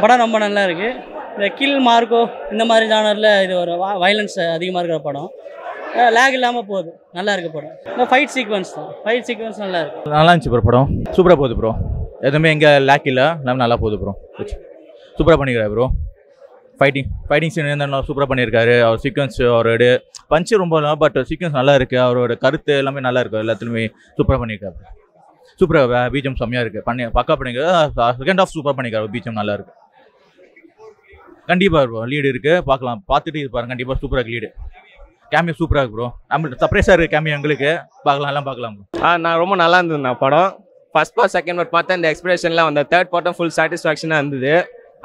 படம் ரொம்ப நல்லா இருக்குது. இந்த கில் மார்க்கோ இந்த மாதிரி ஜானரில் இது ஒரு வயலன்ஸ் அதிகமாக இருக்கிற படம். லேக் இல்லாமல் போகுது, நல்லா இருக்குது படம். இந்த ஃபைட் சீக்வன்ஸ் நல்லா இருக்குது. நல்லா இருந்துச்சு ப்ரோ. படம் சூப்பராக போகுது ப்ரோ. எதுவுமே எங்கே லேக் இல்லை, எல்லாமே நல்லா போகுது ப்ரோ. சூப்பராக பண்ணிக்கிறாரு ப்ரோ. ஃபைட்டிங் சீன் இருந்தாலும் சூப்பராக பண்ணியிருக்காரு. அவர் சீக்வன்ஸ் அவரோட பஞ்சு ரொம்ப இல்லை, பட் சீக்வன்ஸ் நல்லா இருக்குது. அவரோட கருத்து எல்லாமே நல்லா இருக்குது. எல்லாத்துலேயுமே சூப்பராக பண்ணியிருக்காரு. சூப்பராக பீஜம் செம்மையாக இருக்குது. பக்கா பண்ணியிருக்காரு. செகண்ட் ஹாஃப் சூப்பராக பண்ணியிருக்காரு. பீஜம் நல்லா இருக்குது. கண்டிப்பாக ப்ரோ லீடு இருக்குது, பார்க்கலாம். பார்த்துட்டு இது பாருங்க, கண்டிப்பாக சூப்பராக லீடு. கேமியோ சூப்பராக இருக்குது ப்ரோ. நம்ம சர்ப்ரைஸாக இருக்குது கேமியோ எங்களுக்கு. எல்லாம் பார்க்கலாம் ப்ரோ. நான் ரொம்ப நல்லா இருந்தது படம். ஃபர்ஸ்ட் பார்ட் செகண்ட் பார்ட் பார்த்தேன். இந்த எக்ஸ்பிரேஷன்லாம் வந்த தேர்ட் பார்ட்டும் ஃபுல் சாட்டிஸ்ஃபேக்ஷனாக இருந்தது.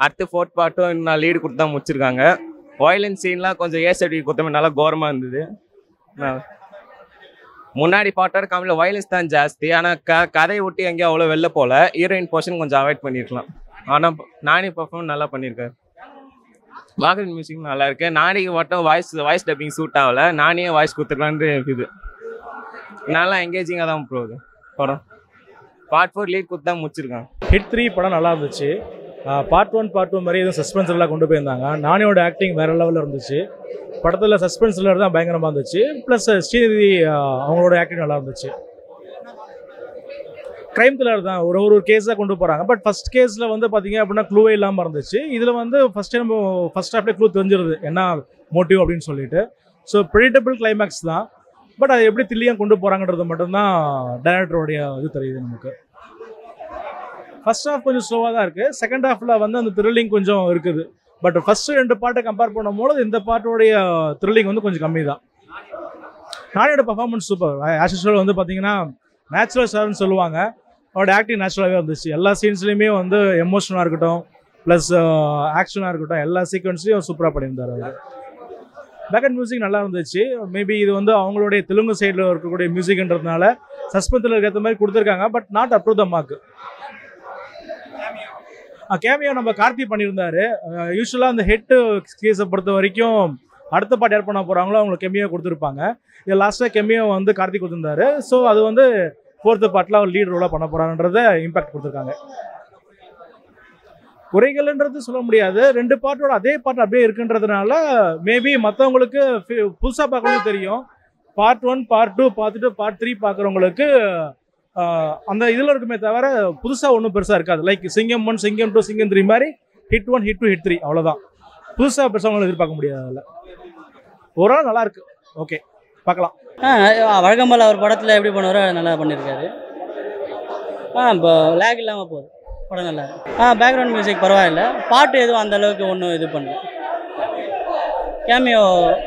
அடுத்து ஃபோர்த் பார்ட்டும் நான் லீடு கொடுத்து தான் முடிச்சிருக்காங்க. வயலன்ஸ் சீன்லாம் கொஞ்சம் ஏசடி கொடுத்தமே நல்லா கோரமாக இருந்தது. முன்னாடி பார்ட்டோட கம்மியில் வயலன்ஸ் தான் ஜாஸ்தி. ஆனால் கதையை விட்டு எங்கேயும் அவ்வளோ வெளில போகல. ஹீரோயின் போர்ஷன் கொஞ்சம் அவாய்ட் பண்ணியிருக்கலாம். ஆனால் நானே பர்ஃபார்மன்ஸ் நல்லா பண்ணியிருக்காரு. பேக்ரவுண்ட் மியூசிக் நல்லா இருக்கு. நாளைக்கு மட்டும் வாய்ஸ் டப்பிங் சூட் ஆகலை. நானே வாய்ஸ் கொடுத்துக்கலான்னு இது நல்லா எங்கேஜிங்காக தான் போகுது படம். பார்ட் 4 லீட் கொடுத்து தான் முடிச்சிருக்காங்க. ஹிட் 3 படம் நல்லா இருந்துச்சு. பார்ட் 1 பார்ட் 2 மாதிரி எதுவும் சஸ்பென்ஸ் எல்லாம் கொண்டு போயிருந்தாங்க. நானியோட ஆக்டிங் வேறு லெவலில் இருந்துச்சு. படத்தில் சஸ்பென்ஸில் தான் பயங்கரமாக இருந்துச்சு. ப்ளஸ் ஸ்ரீநிதி அவங்களோட ஆக்டிங் நல்லா இருந்துச்சு. க்ரைம் த்ரில்லர் தான், ஒரு கேஸாக கொண்டு போகிறாங்க. பட் ஃபஸ்ட் கேஸில் வந்து பார்த்தீங்க அப்படின்னா க்ளூவே இல்லாமல் இருந்துச்சு. இதில் வந்து ஃபஸ்ட் ஹாஃப்லேயே க்ளூ தெரிஞ்சிருது என்ன மோட்டிவ் அப்படின்னு சொல்லிட்டு. ஸோ ப்ரெடிக்டபிள் கிளைமேக்ஸ் தான். பட் அதை எப்படி தில்லியாக கொண்டு போகிறாங்கன்றது மட்டும்தான் டைரக்டருடைய இது தெரியுது நமக்கு. ஃபர்ஸ்ட் ஹாஃப் கொஞ்சம் ஸ்லோவாக தான் இருக்குது. செகண்ட் ஹாஃபில் வந்து அந்த த்ரில்லிங் கொஞ்சம் இருக்குது. பட் ஃபஸ்ட்டு 2 பார்ட்டை கம்பேர் பண்ணும்போது இந்த பார்ட்டோடைய த்ரில்லிங் வந்து கொஞ்சம் கம்மி தான். நானியோட பர்ஃபார்மன்ஸ் சூப்பர். ஆஸ் யூசுவல் வந்து பார்த்தீங்கன்னா நேச்சுரல் ஸ்டார்னு சொல்லுவாங்க. அவரோட ஆக்டிங் நேச்சுரலாகவே இருந்துச்சு. எல்லா சீன்ஸ்லையுமே வந்து எமோஷனாக இருக்கட்டும், ப்ளஸ் ஆக்ஷனாக இருக்கட்டும், எல்லா சீக்வன்ஸ்லையும் சூப்பராக பண்ணியிருந்தார் அவர். பேக்ரவுண்ட் மியூசிக் நல்லா இருந்துச்சு. மேபி இது வந்து அவங்களுடைய தெலுங்கு சைடில் இருக்கக்கூடிய மியூசிக்ன்றதுனால சஸ்பென்ஸில் இருக்கிற மாதிரி கொடுத்துருக்காங்க. But not up to the mark. Cameo நம்ம கார்த்தி பண்ணியிருந்தாரு. யூஸ்வலாக அந்த ஹெட் கேஸை பொறுத்த வரைக்கும் அடுத்த பாட்டு யார் பண்ண போகிறாங்களோ அவங்களுக்கு கெமியோ கொடுத்துருப்பாங்க. இது லாஸ்ட்டாக கெமியோ வந்து கார்த்தி கொடுத்துருந்தாரு. ஸோ அது வந்து 4th பார்ட்டில் அவர் லீட் ரோலாக பண்ண போகிறாங்கன்றத இம்பாக்ட் கொடுத்துருக்காங்க. குறைகள்ன்றது சொல்ல முடியாது. 2 பார்ட்டோட அதே பார்ட் அப்படியே இருக்குன்றதுனால மேபி மற்றவங்களுக்கு புதுசாக பார்க்கறதுக்கு தெரியும். பார்ட் 1 பார்ட் 2 பார்த்துட்டு பார்ட் 3 பார்க்குறவங்களுக்கு அந்த இதில் இருக்குமே தவிர புதுசாக ஒன்றும் பெருசாக இருக்காது. லைக் சிங்கம் 1 சிங்கம் 2 சிங்கம் 3 மாதிரி ஹிட் 1 ஹிட் 2 ஹிட் 3 அவ்வளோதான். புதுசாக பெருசாக அவங்களை எதிர்பார்க்க முடியாது. அதில் ஓவரால் நல்லாயிருக்கு. ஓகே, பார்க்கலாம். வழக்கம்போல் அவர் படத்தில் எப்படி பண்ணுவாரோ நல்லா பண்ணியிருக்காரு. இப்போ லேக் இல்லாமல் போகுது படம் நல்லா இருக்கு. பேக்ரவுண்ட் மியூசிக் பரவாயில்ல. பாட்டு எதுவும் அந்தளவுக்கு ஒன்றும் இது பண்ணல. கேமியோ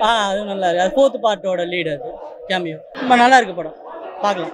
அதுவும் நல்லா இருக்குது. அது 4th பார்ட்டோட லீடு. அது கேமியோ ரொம்ப நல்லா இருக்குது படம், பார்க்கலாம்.